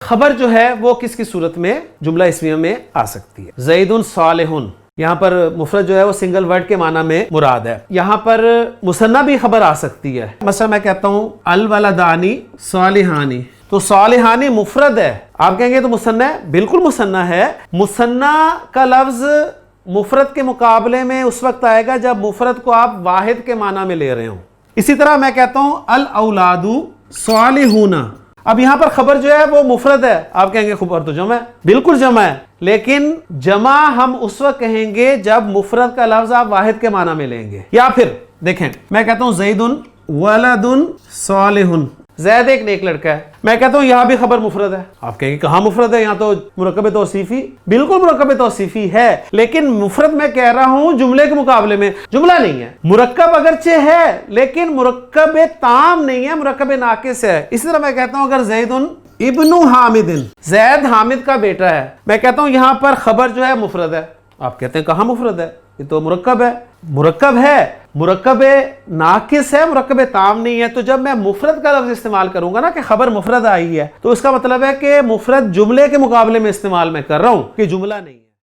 खबर जो है वो किसकी सूरत में जुमला इस्मिया में आ सकती है। ज़ैदुन सालिहुन, यहाँ पर मुफरद जो है वो सिंगल वर्ड के माना में मुराद है। यहाँ पर मुसन्ना भी खबर आ सकती है। मसला मैं कहता हूँ अल वलदानी सालिहानी, तो सालिहानी मुफरद है, आप कहेंगे तो मुसन्ना है, बिल्कुल मुसन्ना है। मुसन्ना का लफ्ज मुफरद के मुकाबले में उस वक्त आएगा जब मुफरद को आप वाहिद के माना में ले रहे हो। इसी तरह मैं कहता हूं अल औलादू सालिहूना, अब यहां पर खबर जो है वो मुफरद है, आप कहेंगे खबर तो जमा है, बिल्कुल जमा है, लेकिन जमा हम उस वक्त कहेंगे जब मुफरद का लफ्ज आप वाहिद के माना में लेंगे। या फिर देखें, मैं कहता हूं ज़ैदुन वलदुन सालिहुन, ज़ैद एक नेक लड़का है, मैं कहता हूं यहां भी खबर मुफरद है, आप कहेंगे कहां मुफरद है, यहां तो मुरक्कब तौसीफी, बिल्कुल मुरक्कब तौसीफी है, लेकिन मुफरद मैं कह रहा हूं जुमले के मुकाबले में, जुमला नहीं है। मुरक्कब अगरचे है लेकिन मुरक्कब ताम नहीं है, मुरक्कब नाकिस है। इसी तरह मैं कहता हूं अगर ज़ैदुन इब्नु हामिदिन, ज़ैद हामिद का बेटा है, मैं कहता हूं यहां पर खबर जो है मुफरद है, आप कहते हैं कहां मुफरद है, ये तो मुरक्कब है, मुरक्कब है, मुरक्कब नाकिस है, मुरक्कब ताम नहीं है। तो जब मैं मुफरद का लफ्ज इस्तेमाल करूंगा ना कि खबर मुफरद आई है, तो इसका मतलब है कि मुफरद जुमले के मुकाबले में इस्तेमाल मैं कर रहा हूं कि जुमला नहीं है।